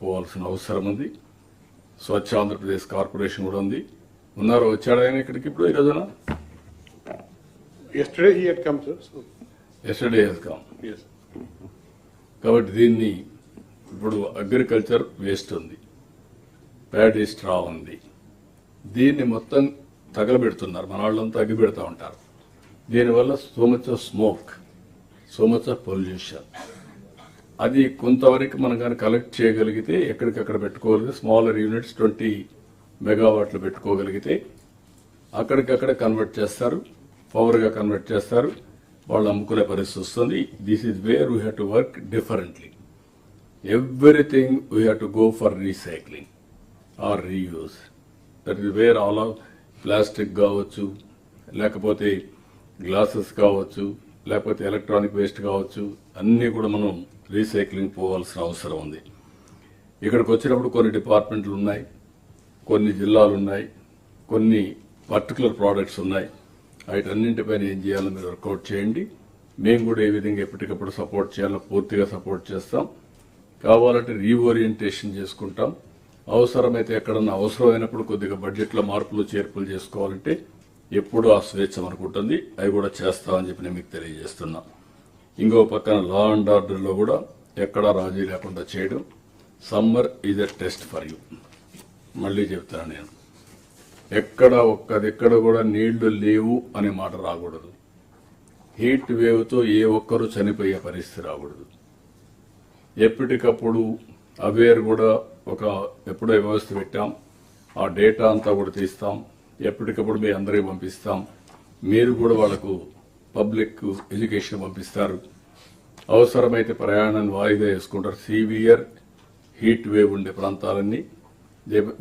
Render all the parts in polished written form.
పోవాల్సిన అవసరం ఉంది. స్వచ్ఛ ఆంధ్రప్రదేశ్ కార్పొరేషన్ కూడా ఉంది. ఉన్నారు, వచ్చాడు ఆయన ఇక్కడికి ఇప్పుడు ఈ రోజున. Yesterday he had come, sir. So, yesterday he's come. yes. కాబట్టి దీన్ని ఇప్పుడు అగ్రికల్చర్ వేస్ట్ ఉంది, ప్యాడీ స్ట్రా ఉంది, దీన్ని మొత్తం తగలబెడుతున్నారు. మన వాళ్ళంతా అగ్గి పెడతా ఉంటారు. దీనివల్ల so much of smoke, so much of pollution. అది కొంతవరకు మనం కానీ కలెక్ట్ చేయగలిగితే ఎక్కడికక్కడ పెట్టుకోగలిగితే, స్మాలర్ యూనిట్స్ 20 మెగావాట్లు పెట్టుకోగలిగితే అక్కడికక్కడ కన్వర్ట్ చేస్తారు, పవర్గా కన్వర్ట్ చేస్తారు, వాళ్ళు అమ్ముకునే పరిస్థితి వస్తుంది. This is where we have to work differently. Everything we have to go for recycling or reuse. That is where all of plastic కావచ్చు, లేకపోతే గ్లాసెస్ కావచ్చు, లేకపోతే ఎలక్ట్రానిక్ వేస్ట్ కావచ్చు, అన్నీ కూడా మనం రీసైక్లింగ్ పోవాల్సిన అవసరం ఉంది. ఇక్కడికి వచ్చినప్పుడు కొన్ని డిపార్ట్మెంట్లు ఉన్నాయి, కొన్ని జిల్లాలు ఉన్నాయి, కొన్ని పర్టికులర్ ప్రోడక్ట్స్ ఉన్నాయి. వాటన్నింటిపైన ఏం చేయాలో మీరు వర్కౌట్ చేయండి. మేము కూడా ఏ విధంగా ఎప్పటికప్పుడు సపోర్ట్ చేయాలో పూర్తిగా సపోర్ట్ చేస్తాం. కావాలంటే రీఓరియంటేషన్ చేసుకుంటాం. అవసరమైతే ఎక్కడన్నా అవసరమైనప్పుడు కొద్దిగా బడ్జెట్లో మార్పులు చేర్పులు చేసుకోవాలంటే ఎప్పుడూ ఆ స్వేచ్ఛ అనుకుంటుంది, అవి కూడా చేస్తామని చెప్పి నేను మీకు తెలియజేస్తున్నా. ఇంకో పక్కన లా అండ్ ఆర్డర్లో కూడా ఎక్కడా రాజీ లేకుండా చేయడం. Summer is a test for you. మళ్ళీ చెప్తాను నేను, ఎక్కడ కూడా నీళ్లు లేవు అనే మాట రాకూడదు. హీట్ వేవ్తో ఏ ఒక్కరూ చనిపోయే పరిస్థితి రాకూడదు. ఎప్పటికప్పుడు అవేర్ కూడా ఎప్పుడో వ్యవస్థ పెట్టాం, ఆ డేటా అంతా కూడా తీస్తాం, ఎప్పటికప్పుడు మీ అందరికీ పంపిస్తాం. మీరు కూడా వాళ్ళకు పబ్లిక్ ఎడ్యుకేషన్ పంపిస్తారు. అవసరమైతే ప్రయాణాన్ని వాయిదా వేసుకుంటారు. సివియర్ హీట్ వేవ్ ఉండే ప్రాంతాలన్నీ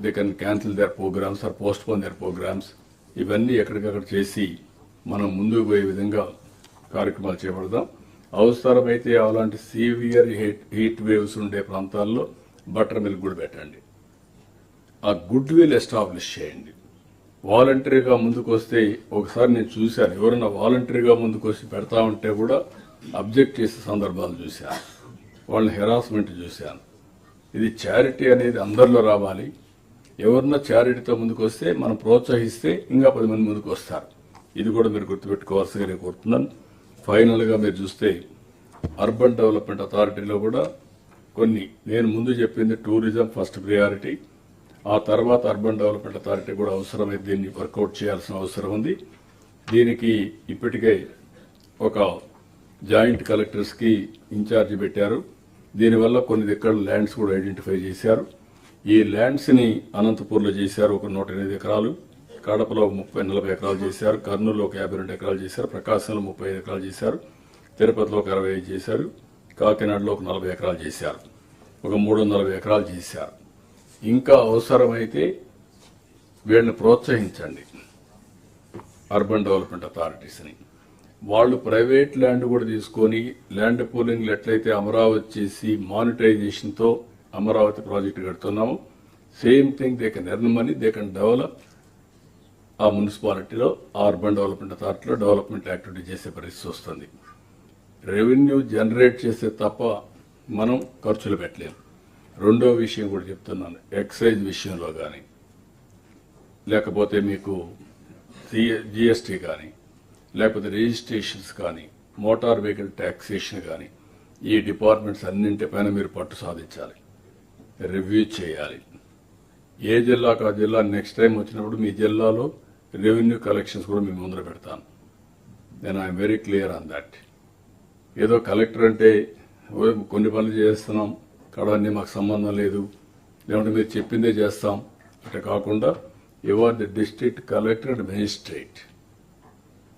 they can cancel their programmes or postpone their programmes. ఇవన్నీ ఎక్కడికక్కడ చేసి మనం ముందుకు పోయే విధంగా కార్యక్రమాలు చేపడదాం. అవసరమైతే అలాంటి సివియర్ హీట్ వేవ్స్ ఉండే ప్రాంతాల్లో బటర్ మిల్క్ కూడా పెట్టండి. ఆ గుడ్ విల్ ఎస్టాబ్లిష్ చేయండి. వాలంటరీగా ముందుకు వస్తే, ఒకసారి నేను చూశాను, ఎవరైనా వాలంటరీగా ముందుకు వచ్చి పెడతా ఉంటే కూడా అబ్జెక్ట్ చేసే సందర్భాలు చూశాను, వాళ్ళని హెరాస్మెంట్ చూశాను. ఇది చారిటీ అనేది అందరిలో రావాలి. ఎవరన్నా చారిటీతో ముందుకు వస్తే మనం ప్రోత్సహిస్తే ఇంకా 10 మంది ముందుకు వస్తారు. ఇది కూడా మీరు గుర్తుపెట్టుకోవాల్సిందిగా నేను కోరుతున్నాను. ఫైనల్గా మీరు చూస్తే అర్బన్ డెవలప్మెంట్ అథారిటీలో కూడా కొన్ని, నేను ముందు చెప్పింది టూరిజం ఫస్ట్ ప్రియారిటీ, ఆ తర్వాత అర్బన్ డెవలప్మెంట్ అథారిటీ కూడా అవసరమైతే దీన్ని వర్కౌట్ చేయాల్సిన అవసరం ఉంది. దీనికి ఇప్పటికే ఒక జాయింట్ కలెక్టర్స్కి ఇన్ఛార్జి పెట్టారు. దీనివల్ల కొన్ని దగ్గర ల్యాండ్స్ కూడా ఐడెంటిఫై చేశారు. ఈ ల్యాండ్స్ని అనంతపూర్లో చేశారు ఒక 108 ఎకరాలు, కడపలో 30-40 ఎకరాలు చేశారు, కర్నూలులో ఒక 52 ఎకరాలు చేశారు, ప్రకాశంలో 35 ఎకరాలు చేశారు, తిరుపతిలో ఒక 65 చేశారు, కాకినాడలో ఒక 40 ఎకరాలు చేశారు, ఒక 340 ఎకరాలు చేశారు. ఇంకా అవసరమైతే వీళ్ళని ప్రోత్సహించండి, అర్బన్ డెవలప్మెంట్ అథారిటీస్ని. వాళ్ళు ప్రైవేట్ ల్యాండ్ కూడా తీసుకొని ల్యాండ్ పూలింగ్లు ఎట్లయితే అమరావతి చేసి మానిటైజేషన్తో అమరావతి ప్రాజెక్టు కడుతున్నాము, same thing they can earn money, they can develop ఆ మున్సిపాలిటీలో, ఆ అర్బన్ డెవలప్మెంట్ అథారిటీలో డెవలప్మెంట్ యాక్టివిటీ చేసే పరిస్థితి వస్తుంది. రెవెన్యూ జనరేట్ చేసే తప్ప మనం ఖర్చులు పెట్టలేము. రెండో విషయం కూడా చెప్తున్నాను, ఎక్సైజ్ విషయంలో కానీ, లేకపోతే మీకు జిఎస్టీ కానీ, లేకపోతే రిజిస్ట్రేషన్స్ కానీ, మోటార్ వెహికల్ ట్యాక్సేషన్ కానీ, ఈ డిపార్ట్మెంట్స్ అన్నింటిపైన మీరు పట్టు సాధించాలి, రివ్యూ చేయాలి. ఏ జిల్లాకు ఆ జిల్లా నెక్స్ట్ టైం వచ్చినప్పుడు మీ జిల్లాలో రెవెన్యూ కలెక్షన్స్ కూడా మీ ముందర పెడతాను. నేను I'm very clear on that. ఏదో కలెక్టర్ అంటే కొన్ని పనులు చేస్తున్నాం, అన్నీ మాకు సంబంధం లేదు, లేదంటే మీరు చెప్పిందే చేస్తాం అంటే కాకుండా, you are the district collector and magistrate,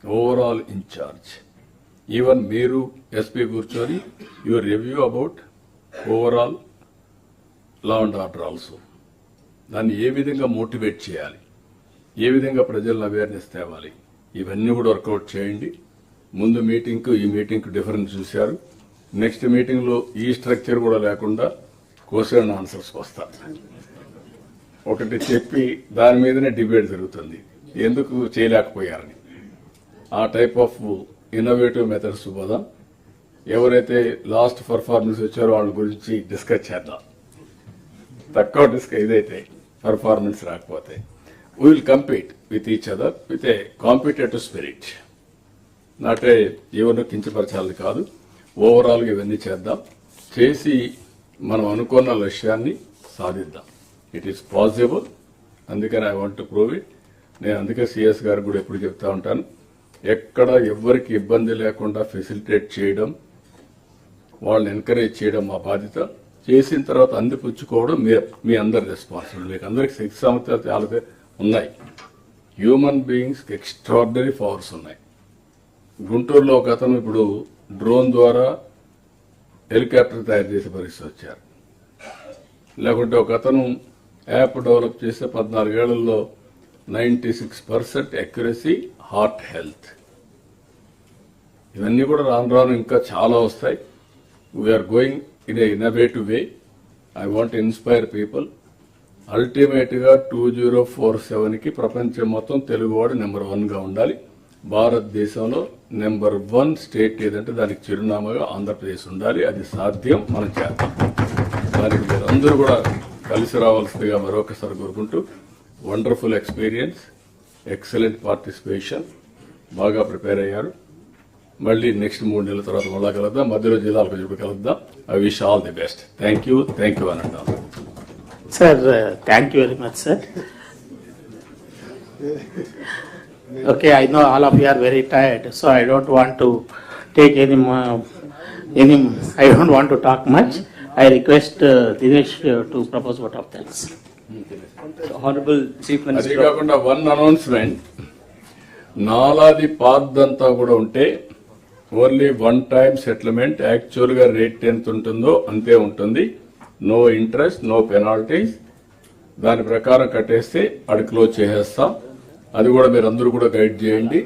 overall incharge. Even మీరు ఎస్పీ కూర్చొని your review about overall law and order also. దాన్ని ఏ విధంగా మోటివేట్ చేయాలి, ఏ విధంగా ప్రజలను అవేర్నెస్ తేవాలి, ఇవన్నీ కూడా వర్కౌట్ చేయండి. ముందు మీటింగ్కు ఈ మీటింగ్కు డిఫరెన్స్ చూశారు. నెక్స్ట్ మీటింగ్లో ఈ స్ట్రక్చర్ కూడా లేకుండా క్వశ్చన్ అండ్ ఆన్సర్స్ వస్తారు. ఒకటి చెప్పి దాని మీదనే డిబేట్ జరుగుతుంది, ఎందుకు చేయలేకపోయారని. ఆ టైప్ ఆఫ్ ఇన్నోవేటివ్ మెథడ్స్ పోదాం. ఎవరైతే లాస్ట్ పర్ఫార్మెన్స్ వచ్చారో వాళ్ళ గురించి డిస్కస్ చేద్దాం. తక్కువ డిస్క్ ఇదైతే పర్ఫార్మెన్స్ రాకపోతే we will compete with each other with a competitive spirit. నాటే ఎవరినో కించపరచాలని కాదు, ఓవరాల్గా ఇవన్నీ చేద్దాం, చేసి మనం అనుకున్న లక్ష్యాన్ని సాధిద్దాం. It is possible. అందుకని I want to prove it. నేను అందుకే సిఎస్ గారు కూడా ఎప్పుడు చెప్తా ఉంటాను, ఎక్కడ ఎవరికి ఇబ్బంది లేకుండా ఫెసిలిటేట్ చేయడం, వాళ్ళని ఎంకరేజ్ చేయడం మా బాధ్యత. చేసిన తర్వాత అందిపుచ్చుకోవడం మీ అందరి రెస్పాన్సిబిలిటీ. మీకు అందరికి శక్తి సామర్థ్యాలు చాలా ఉన్నాయి. హ్యూమన్ బీయింగ్స్ ఎక్స్ట్రాడినరీ పవర్స్ ఉన్నాయి. గుంటూరులో ఒక అతను ఇప్పుడు డ్రోన్ ద్వారా హెలికాప్టర్ తయారు చేసే పరిస్థితి వచ్చారు. లేకుంటే ఒక అతను యాప్ డెవలప్ చేసే 14 ఏళ్లలో 96% అక్యురసీ, హార్ట్ హెల్త్. ఇవన్నీ కూడా రాను రాను ఇంకా చాలా వస్తాయి. We're going in a innovative way. I want inspire people. Ultimate గా 2047కి ప్రపంచం మొత్తం తెలుగువాడు నెంబర్ 1గా ఉండాలి. భారతదేశంలో నెంబర్ 1 స్టేట్ ఏదంటే దానికి చిరునామాగా ఆంధ్రప్రదేశ్ ఉండాలి. అది సాధ్యం, మనం చేద్దాం. దానికి మీరందరూ కూడా కలిసి రావాల్సిందిగా మరొకసారి కోరుకుంటూ, వండర్ఫుల్ ఎక్స్పీరియన్స్, ఎక్సలెంట్ పార్టిసిపేషన్, బాగా ప్రిపేర్ అయ్యారు. మళ్ళీ నెక్స్ట్ 3 నెలల తర్వాత మళ్ళా కలుద్దాం. మధ్యలో జిల్లాలకు చూపు కలుద్దాం. I wish all the best. Thank you అని అంటాం. Sir, thank you very much, sir. Okay, I know all of you are very tired, so I don't want to take any. I don't want to talk much. I request Dinesh to propose vote of thanks. Honorable Chief అది Minister. కాకుండా 1 announcement. నాలాది పార్దంతా కూడా ఉంటే only 1 time settlement. Actual గా rate ఎంత ఉంటుందో అంతే ఉంటుంది. No interest, no penalties. దాని ప్రకారం కట్టేస్తే అది క్లోజ్ చేసేస్తాం. అది కూడా మీరు అందరూ కూడా గైడ్ చేయండి.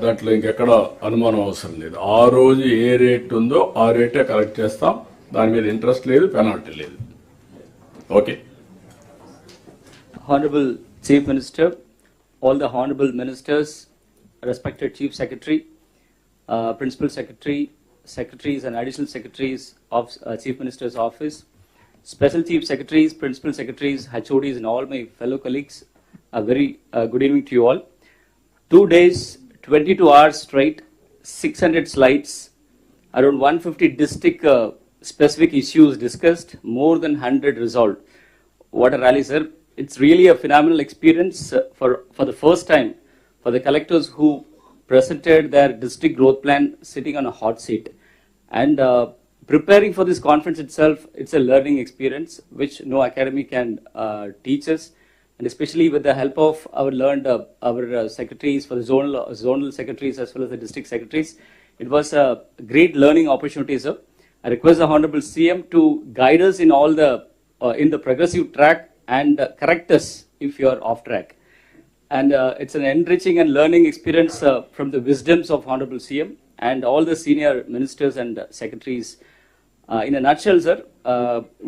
దాంట్లో ఇంకెక్కడ అనుమానం అవసరం లేదు. ఆ రోజు ఏ రేట్ ఉందో ఆ రేటే కలెక్ట్ చేస్తాం. దాని మీద ఇంట్రెస్ట్ లేదు, పెనాల్టీ లేదు. Okay. Honorable Chief Minister, all the honorable ministers, respected Chief Secretary, Principal Secretary, Secretaries and Additional Secretaries of Chief Minister's Office, Special Chief Secretaries, Principal Secretaries, HODs and all my fellow colleagues, a very good evening to you all. 2 days, 22 hours straight, 600 slides, around 150 district specific issues discussed, more than 100 resolved. What a rally, sir. It's really a phenomenal experience for the first time for the collectors who presented their district growth plan sitting on a hot seat. And preparing for this conference itself, it's a learning experience which no academy can teach us. And especially with the help of our learned secretaries, for the zonal secretaries as well as the district secretaries, it was a great learning opportunity, sir. I request the Honorable CM to guide us in all the in the progressive track and correct us if you are off track. And it's an enriching and learning experience from the wisdoms of Honorable CM and all the senior ministers and secretaries. In a nutshell, sir,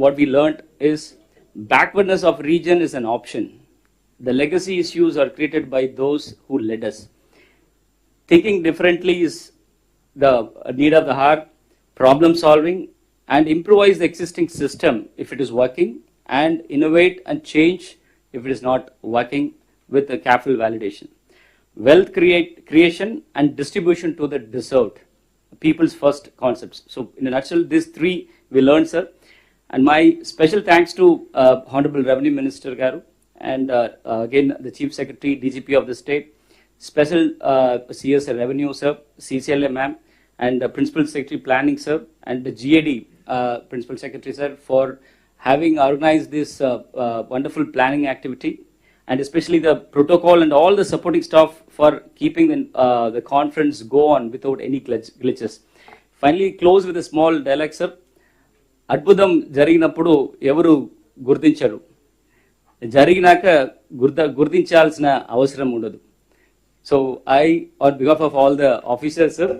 what we learned is backwardness of region is an option. The legacy issues are created by those who led us. Thinking differently is the need of the hour. Problem solving and improvise the existing system if it is working, and innovate and change if it is not working with a careful validation. Wealth creation and distribution to the deserved. People's first concepts. So in a nutshell, these 3 we learned, sir. And my special thanks to Honorable Revenue Minister Garu and again the Chief Secretary, DGP of the state, Special CS Revenue, sir, CCLA ma'am, and Principal Secretary Planning, sir, and the GAD Principal Secretary, sir, for having organized this wonderful planning activity, and especially the protocol and all the supporting staff for keeping the conference go on without any glitches. Finally, close with a small dialogue, sir. అద్భుతం జరిగినప్పుడు ఎవరు గుర్తించరు, జరిగినాక గుర్తించాల్సిన అవసరం ఉండదు. So I on behalf of all the officers, sir,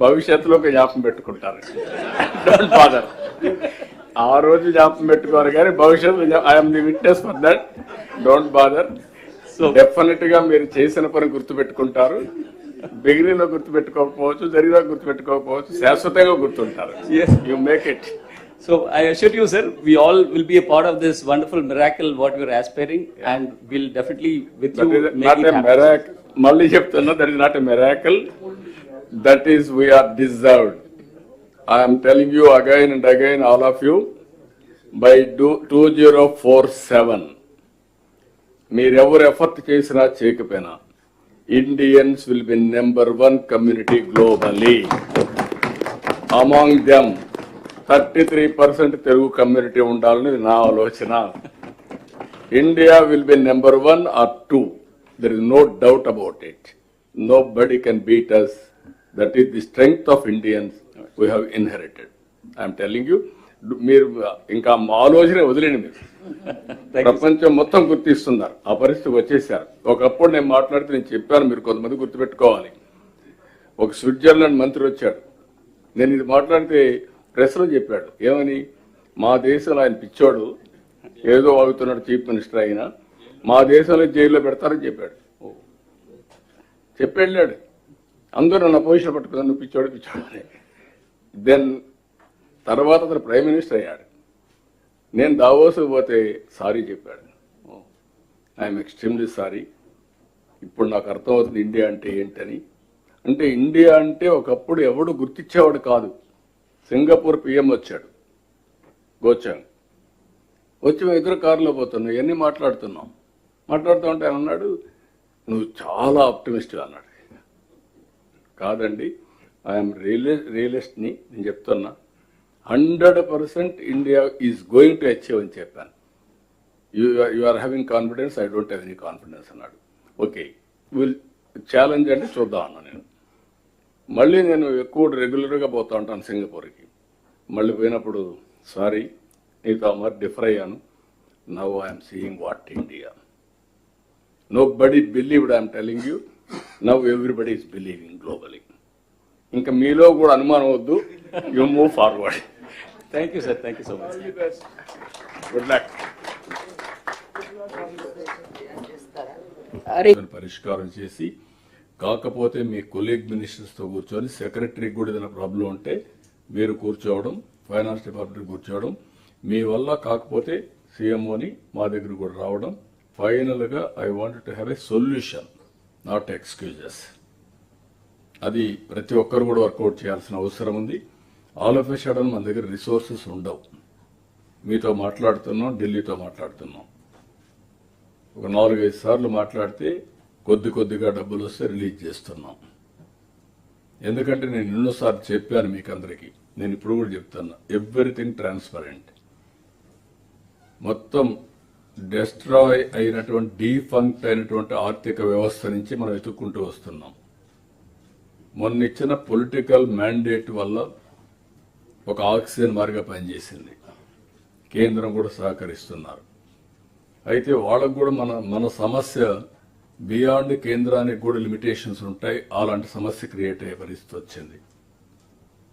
భవిష్యత్తులో జ్ఞాపకం పెట్టుకుంటారు. Don't bother. ఆ రోజు జ్ఞాపకం పెట్టుకోరు కానీ భవిష్యత్తు I'm the witness for that. Don't bother. So definite గా మీరు చేసిన పని గుర్తుపెట్టుకుంటారు. బిగినింగ్ లో గుర్తుపెట్టుకోకపోవచ్చు, జరిగినా గుర్తుపెట్టుకోకపోవచ్చు, శాశ్వతంగా గుర్తుంటారు. You make it. So I assure you, sir, we all will be a part of this wonderful miracle what we are aspiring, and we'll definitely with you That is make not it a happen. miracle. Malli cheptunna, that is not a miracle. That is we are deserved. I am telling you again and again, all of you, by 2047, మీరెవరు effort చేసినా చేయకపోయినా Indians will be #1 community globally. Among them 33% Telugu community ఉండాలని నా ఆలోచన. India will be #1 or 2. There is no doubt about it. Nobody can beat us. That is the strength of Indians we have inherited. I am telling you, మీరు ఇంకా మా ఆలోచన వదిలేండి. మీరు Thank you. ప్రపంచం మొత్తం గుర్తిస్తున్నారు. ఆ పరిస్థితి వచ్చేసారు. ఒకప్పుడు నేను మాట్లాడితే నేను చెప్పాను, మీరు కొంతమంది గుర్తుపెట్టుకోవాలి. ఒక స్విట్జర్లాండ్ మంత్రి వచ్చాడు. నేను ఇది మాట్లాడితే ప్రెస్లో చెప్పాడు. ఏమని? మా దేశంలో ఆయన పిచ్చోడు, ఏదో వాగుతున్నాడు చీఫ్ మినిస్టర్ అయినా, మా దేశంలో జైల్లో పెడతారని చెప్పాడు. చెప్పెళ్ళాడు. అందరూ నన్ను అపోజిషన్ పట్టుకున్నాను, నువ్వు పిచ్చోడు పిచ్చోడు అని. దెన్ తర్వాత అతను ప్రైమ్ మినిస్టర్ అయ్యాడు. నేను దావోస్కి పోతే సారీ చెప్పాడు. I'm extremely sorry. ఇప్పుడు నాకు అర్థమవుతుంది ఇండియా అంటే ఏంటని. అంటే ఇండియా అంటే ఒకప్పుడు ఎవడు గుర్తించేవాడు కాదు. సింగపూర్ పిఎం వచ్చాడు, గోచాంగ్ వచ్చి మేము ఇద్దరు కారులో పోతున్నాం, ఇవన్నీ మాట్లాడుతున్నాం. మాట్లాడుతూ ఉంటే ఆయన అన్నాడు, నువ్వు చాలా ఆప్టిమిస్ట్ అన్నాడు. కాదండి, ఐఎమ్ రియలిస్ట్ని, నేను చెప్తున్నా. 100% India is going to achieve అని చెప్పాను. You are having confidence, I don't have any confidence అన్నాడు. ఓకే, విల్ ఛాలెంజ్ అంటే చూద్దాం అన్నా నేను. మళ్ళీ నేను ఎక్కువ రెగ్యులర్గా పోతూ ఉంటాను సింగపూర్కి. మళ్ళీ పోయినప్పుడు సారీ, నీతో మరి డిఫర్ అయ్యాను. Now I'm seeing what India. Nobody believed, I'm telling you. Now everybody is believing globally. ఇంకా మీలో కూడా అనుమానం వద్దు, you move forward. Thank you, sir. Thank you so much. Good luck. పరిష్కారం చేసి, కాకపోతే మీ కొలీగ్ మినిస్టర్స్తో కూర్చొని, సెక్రటరీకి కూడా ఏదైనా ప్రాబ్లం ఉంటే మీరు కూర్చోవడం, ఫైనాన్స్ డిపార్ట్మెంట్ కూర్చోవడం, మీ వల్ల కాకపోతే సీఎంఓని మా దగ్గర కూడా రావడం. ఫైనల్గా I want to have a solution, not excuses. అది ప్రతి ఒక్కరు కూడా వర్కౌట్ చేయాల్సిన అవసరం ఉంది. ఆల్ ఆఫ్ ఎ సడన్ మన దగ్గర రిసోర్సెస్ ఉండవు. మీతో మాట్లాడుతున్నాం, ఢిల్లీతో మాట్లాడుతున్నాం. ఒక 4-5 సార్లు మాట్లాడితే కొద్దిగా డబ్బులు వస్తే రిలీజ్ చేస్తున్నాం. ఎందుకంటే నేను ఎన్నోసార్లు చెప్పాను మీకు అందరికీ, నేను ఇప్పుడు కూడా చెప్తున్నా, ఎవ్రీథింగ్ ట్రాన్స్పరెంట్. మొత్తం డెస్ట్రాయ్ అయినటువంటి, డీఫంక్ట్ అయినటువంటి ఆర్థిక వ్యవస్థ నుంచి మనం వెతుక్కుంటూ వస్తున్నాం. మొన్న ఇచ్చిన పొలిటికల్ మ్యాండేట్ వల్ల ఒక ఆక్సిజన్ మారిగా పనిచేసింది. కేంద్రం కూడా సహకరిస్తున్నారు. అయితే వాళ్ళకు కూడా మన సమస్య బియాండ్ కేంద్రానికి కూడా లిమిటేషన్స్ ఉంటాయి. అలాంటి సమస్య క్రియేట్ అయ్యే పరిస్థితి వచ్చింది.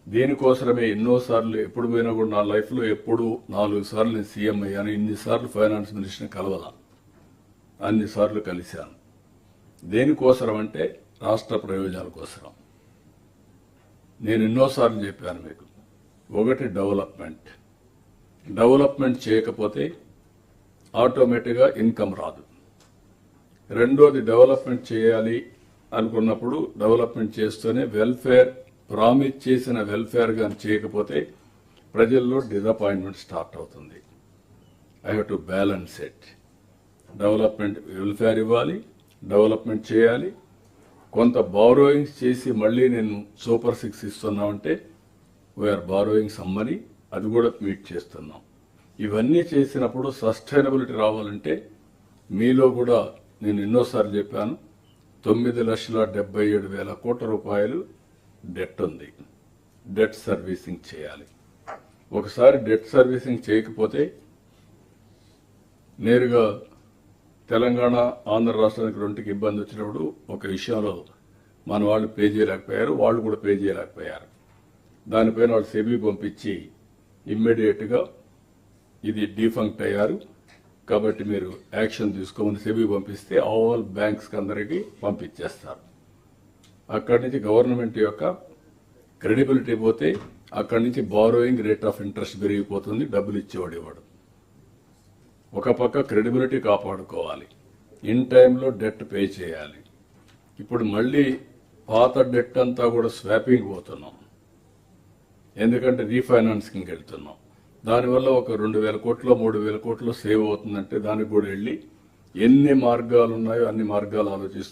దీనికోసమే ఎన్నోసార్లు, ఎప్పుడు పోయినా కూడా నా లైఫ్లో ఎప్పుడు 4 సార్లు నేను సీఎం అయ్యాను. ఇన్నిసార్లు ఫైనాన్స్ మినిస్టర్ని కలవాల, అన్నిసార్లు కలిశాను. దేనికోసం అంటే రాష్ట్ర ప్రయోజనాల కోసం. నేను ఎన్నోసార్లు చెప్పాను మీకు, ఒకటి డెవలప్మెంట్ చేయకపోతే ఆటోమేటిక్గా ఇన్కమ్ రాదు. రెండోది, డెవలప్మెంట్ చేయాలి అనుకున్నప్పుడు డెవలప్మెంట్ చేస్తూనే వెల్ఫేర్, ప్రామిస్ చేసిన వెల్ఫేర్ కానీ చేయకపోతే ప్రజల్లో డిసప్పాయింట్మెంట్ స్టార్ట్ అవుతుంది. I have to balance it. Development, welfare ఇవ్వాలి, డెవలప్మెంట్ చేయాలి. కొంత బారోయింగ్స్ చేసి మళ్ళీ నేను సూపర్ 6 ఇస్తున్నామంటే వీఆర్ బారోయింగ్ సమ్ మనీ, అది కూడా మీట్ చేస్తున్నాం. ఇవన్నీ చేసినప్పుడు సస్టైనబిలిటీ రావాలంటే మీలో కూడా నేను ఎన్నోసార్లు చెప్పాను, 9,77,000 కోట్ల రూపాయలు డెట్ ఉంది. డెట్ సర్వీసింగ్ చేయాలి. ఒకసారి డెట్ సర్వీసింగ్ చేయకపోతే నేరుగా తెలంగాణ, ఆంధ్ర రాష్ట్రానికి రెండుకి ఇబ్బంది వచ్చినప్పుడు ఒక విషయంలో మన వాళ్ళు పే చేయలేకపోయారు, వాళ్ళు కూడా పే చేయలేకపోయారు. దానిపైన వాళ్ళు సెబీ పంపించి ఇమ్మీడియట్గా ఇది డీఫంక్ట్ అయ్యారు కాబట్టి మీరు యాక్షన్ తీసుకోమని సెబీ పంపిస్తే ఆల్ బ్యాంక్స్కి అందరికీ పంపించేస్తారు. అక్కడి నుంచి గవర్నమెంట్ యొక్క క్రెడిబిలిటీ పోతే అక్కడి నుంచి బారోయింగ్ రేట్ ఆఫ్ ఇంట్రెస్ట్ పెరిగిపోతుంది, డబ్బులు ఇచ్చేవాడు ఇవ్వడు. ఒక పక్క క్రెడిబిలిటీ కాపాడుకోవాలి, ఇన్ టైంలో డెట్ పే చేయాలి. ఇప్పుడు మళ్ళీ పాత డెట్ అంతా కూడా స్వాపింగ్ పోతున్నాం, ఎందుకంటే రీఫైనాన్సింగ్కి వెళ్తున్నాం. దానివల్ల ఒక 2,000 కోట్లు 3,000 కోట్లు సేవ్ అవుతుందంటే దానికి కూడా వెళ్ళి ఎన్ని మార్గాలు ఉన్నాయో అన్ని మార్గాలు ఆలోచిస్తూ